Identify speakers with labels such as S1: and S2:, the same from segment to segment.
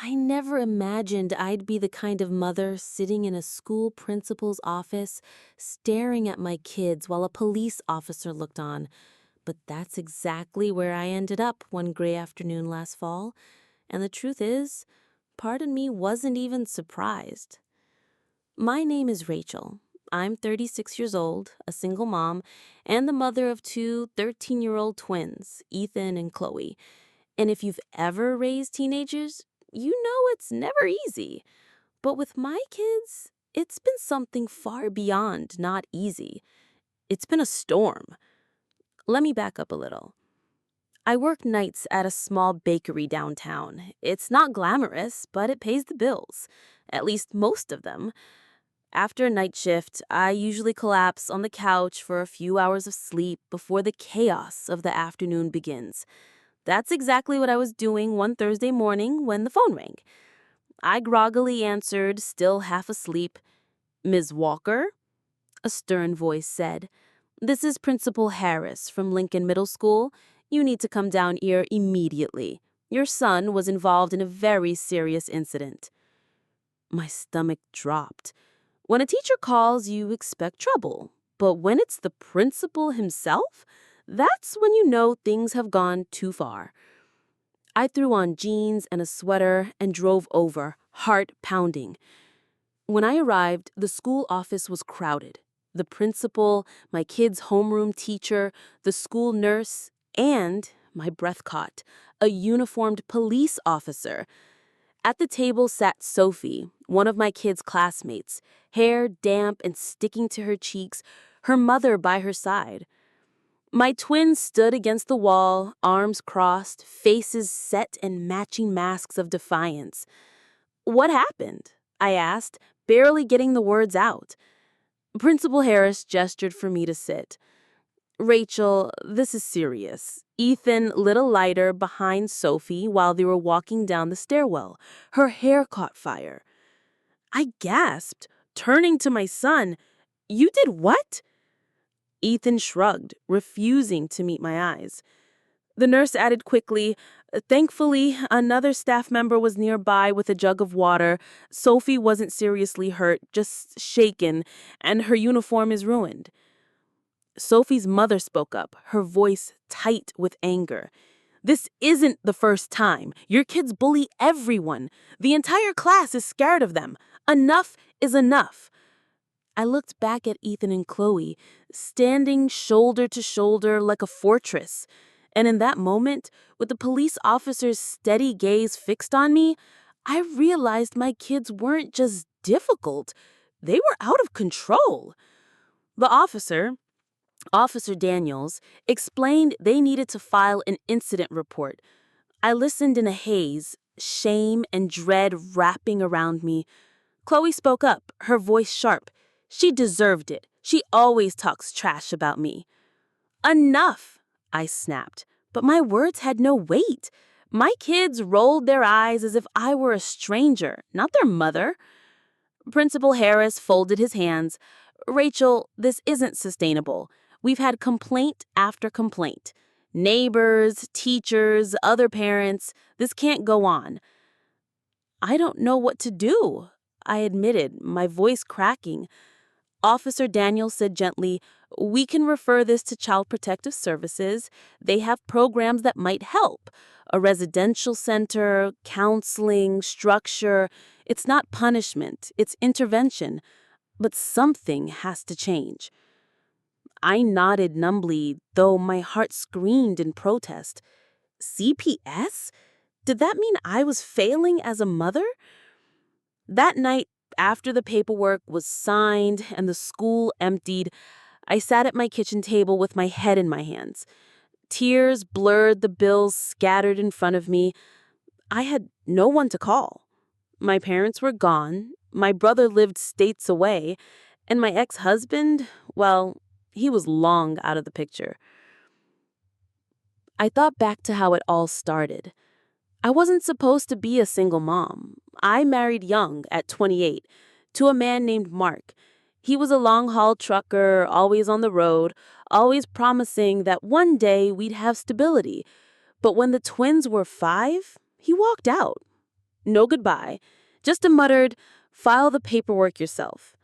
S1: I never imagined I'd be the kind of mother sitting in a school principal's office, staring at my kids while a police officer looked on. But that's exactly where I ended up one gray afternoon last fall. And the truth is, part of me wasn't even surprised. My name is Rachel. I'm 36 years old, a single mom, and the mother of two 13-year-old twins, Ethan and Chloe. And if you've ever raised teenagers, you know it's never easy. But with my kids, it's been something far beyond not easy. It's been a storm. Let me back up a little. I work nights at a small bakery downtown. It's not glamorous, but it pays the bills. At least most of them. After a night shift, I usually collapse on the couch for a few hours of sleep before the chaos of the afternoon begins. That's exactly what I was doing one Thursday morning when the phone rang. I groggily answered, still half asleep. "Ms. Walker?" A stern voice said. "This is Principal Harris from Lincoln Middle School. You need to come down here immediately. Your son was involved in a very serious incident." My stomach dropped. When a teacher calls, you expect trouble. But when it's the principal himself, that's when you know things have gone too far. I threw on jeans and a sweater and drove over, heart pounding. When I arrived, the school office was crowded. The principal, my kid's homeroom teacher, the school nurse, and, my breath caught, a uniformed police officer. At the table sat Sophie, one of my kids' classmates, hair damp and sticking to her cheeks, her mother by her side. My twins stood against the wall, arms crossed, faces set in matching masks of defiance. "What happened?" I asked, barely getting the words out. Principal Harris gestured for me to sit. "Rachel, this is serious." Ethan lit a lighter behind Sophie while they were walking down the stairwell. Her hair caught fire. I gasped, turning to my son. "You did what?" Ethan shrugged, refusing to meet my eyes. The nurse added quickly, "Thankfully, another staff member was nearby with a jug of water. Sophie wasn't seriously hurt, just shaken, and her uniform is ruined." Sophie's mother spoke up, her voice tight with anger. "This isn't the first time. Your kids bully everyone. The entire class is scared of them. Enough is enough." I looked back at Ethan and Chloe, standing shoulder to shoulder like a fortress. And in that moment, with the police officer's steady gaze fixed on me, I realized my kids weren't just difficult. They were out of control. The Officer Daniels, explained they needed to file an incident report. I listened in a haze, shame and dread wrapping around me. Chloe spoke up, her voice sharp. She deserved it. She always talks trash about me. "Enough," I snapped, but my words had no weight. My kids rolled their eyes as if I were a stranger, not their mother. Principal Harris folded his hands. "Rachel, this isn't sustainable. We've had complaint after complaint. Neighbors, teachers, other parents. This can't go on." "I don't know what to do," I admitted, my voice cracking. Officer Daniel said gently, "We can refer this to Child Protective Services. They have programs that might help. A residential center, counseling, structure. It's not punishment, it's intervention. But something has to change." I nodded numbly, though my heart screamed in protest. CPS? Did that mean I was failing as a mother? That night, after the paperwork was signed and the school emptied, I sat at my kitchen table with my head in my hands. Tears blurred the bills scattered in front of me. I had no one to call. My parents were gone, my brother lived states away, and my ex-husband, well, he was long out of the picture. I thought back to how it all started. I wasn't supposed to be a single mom. I married young, at 28, to a man named Mark. He was a long-haul trucker, always on the road, always promising that one day we'd have stability. But when the twins were 5, he walked out. No goodbye. Just a muttered, "File the paperwork yourself."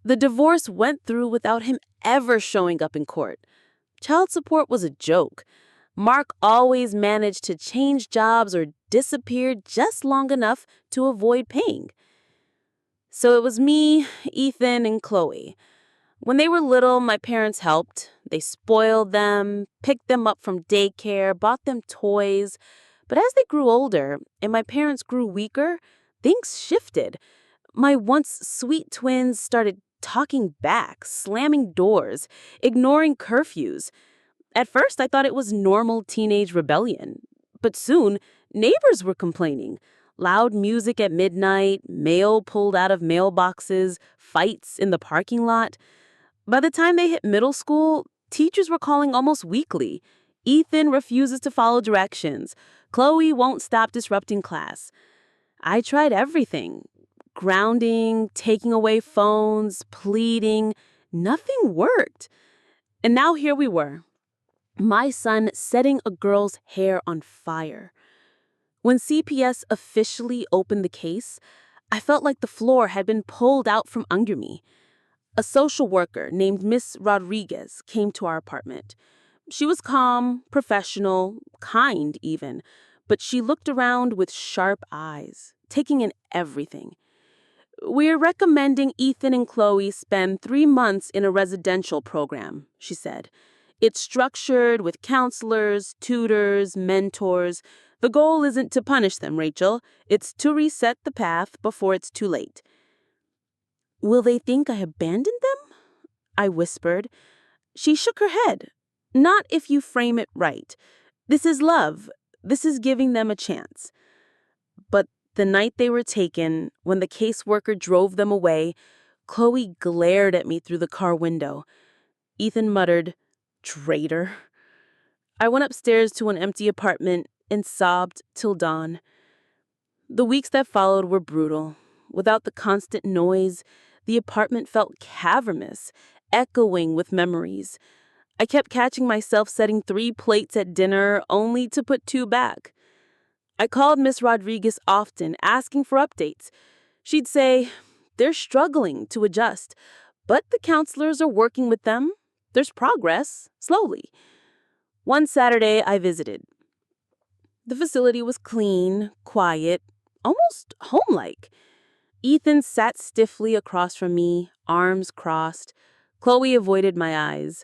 S1: The divorce went through without him ever showing up in court. Child support was a joke. Mark always managed to change jobs or disappear just long enough to avoid paying. So it was me, Ethan, and Chloe. When they were little, my parents helped. They spoiled them, picked them up from daycare, bought them toys. But as they grew older and my parents grew weaker, things shifted. My once sweet twins started talking back, slamming doors, ignoring curfews. At first, I thought it was normal teenage rebellion. But soon, neighbors were complaining. Loud music at midnight, mail pulled out of mailboxes, fights in the parking lot. By the time they hit middle school, teachers were calling almost weekly. Ethan refuses to follow directions. Chloe won't stop disrupting class. I tried everything. Grounding, taking away phones, pleading. Nothing worked. And now here we were. My son setting a girl's hair on fire. When CPS officially opened the case, I felt like the floor had been pulled out from under me. A social worker named Miss Rodriguez came to our apartment. She was calm, professional, kind even, but she looked around with sharp eyes, taking in everything. "We're recommending Ethan and Chloe spend 3 months in a residential program," she said. "It's structured with counselors, tutors, mentors. The goal isn't to punish them, Rachel. It's to reset the path before it's too late." "Will they think I abandoned them?" I whispered. She shook her head. "Not if you frame it right. This is love. This is giving them a chance." But the night they were taken, when the caseworker drove them away, Chloe glared at me through the car window. Ethan muttered, "Traitor." I went upstairs to an empty apartment and sobbed till dawn. The weeks that followed were brutal. Without the constant noise, the apartment felt cavernous, echoing with memories. I kept catching myself setting 3 plates at dinner only to put 2 back. I called Miss Rodriguez often, asking for updates. She'd say, "They're struggling to adjust, but the counselors are working with them. There's progress, slowly." One Saturday, I visited. The facility was clean, quiet, almost home-like. Ethan sat stiffly across from me, arms crossed. Chloe avoided my eyes.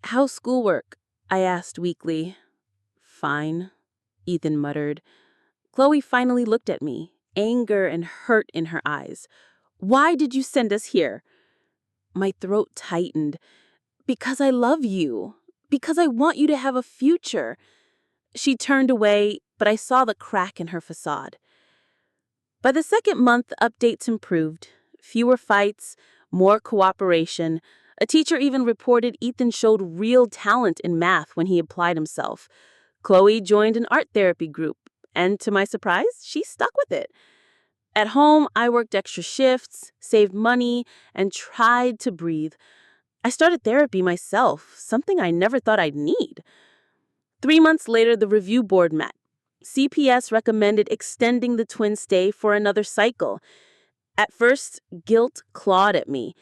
S1: "How's schoolwork?" I asked weakly. "Fine," Ethan muttered. Chloe finally looked at me, anger and hurt in her eyes. "Why did you send us here?" My throat tightened. "Because I love you. Because I want you to have a future." She turned away, but I saw the crack in her facade. By the second month, updates improved. Fewer fights, more cooperation. A teacher even reported Ethan showed real talent in math when he applied himself. Chloe joined an art therapy group, and to my surprise, she stuck with it. At home, I worked extra shifts, saved money, and tried to breathe. I started therapy myself, something I never thought I'd need. 3 months later, the review board met. CPS recommended extending the twin stay for another cycle. At first, guilt clawed at me.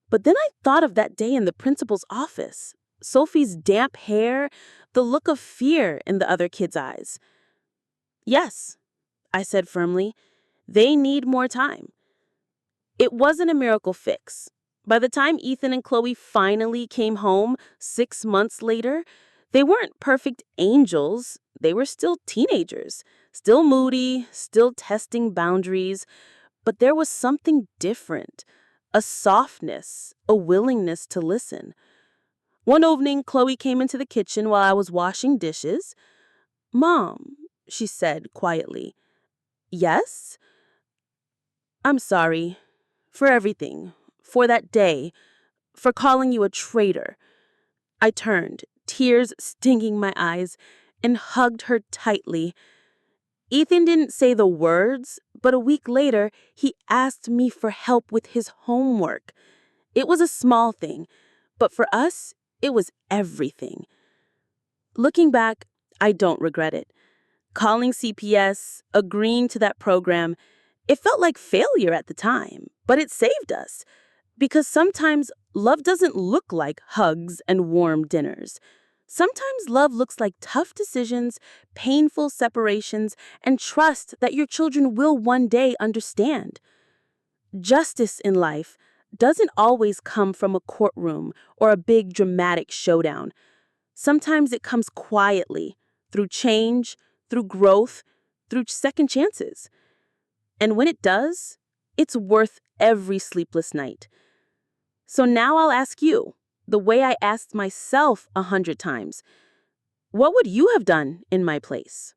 S1: But then I thought of that day in the principal's office. Sophie's damp hair, the look of fear in the other kids' eyes. "Yes," I said firmly. "They need more time." It wasn't a miracle fix. By the time Ethan and Chloe finally came home 6 months later, they weren't perfect angels. They were still teenagers, still moody, still testing boundaries. But there was something different, a softness, a willingness to listen. One evening, Chloe came into the kitchen while I was washing dishes. "Mom," she said quietly. "Yes?" "I'm sorry. For everything. For that day. For calling you a traitor." I turned, tears stinging my eyes, and hugged her tightly. Ethan didn't say the words, but a week later, he asked me for help with his homework. It was a small thing, but for us, it was everything. Looking back, I don't regret it.
S2: Calling CPS, agreeing to that program, it felt like failure at the time, but it saved us. Because sometimes love doesn't look like hugs and warm dinners. Sometimes love looks like tough decisions, painful separations, and trust that your children will one day understand. Justice in life doesn't always come from a courtroom or a big dramatic showdown. Sometimes it comes quietly, through change, through growth, through second chances. And when it does, it's worth every sleepless night. So now I'll ask you, the way I asked myself 100 times, what would you have done in my place?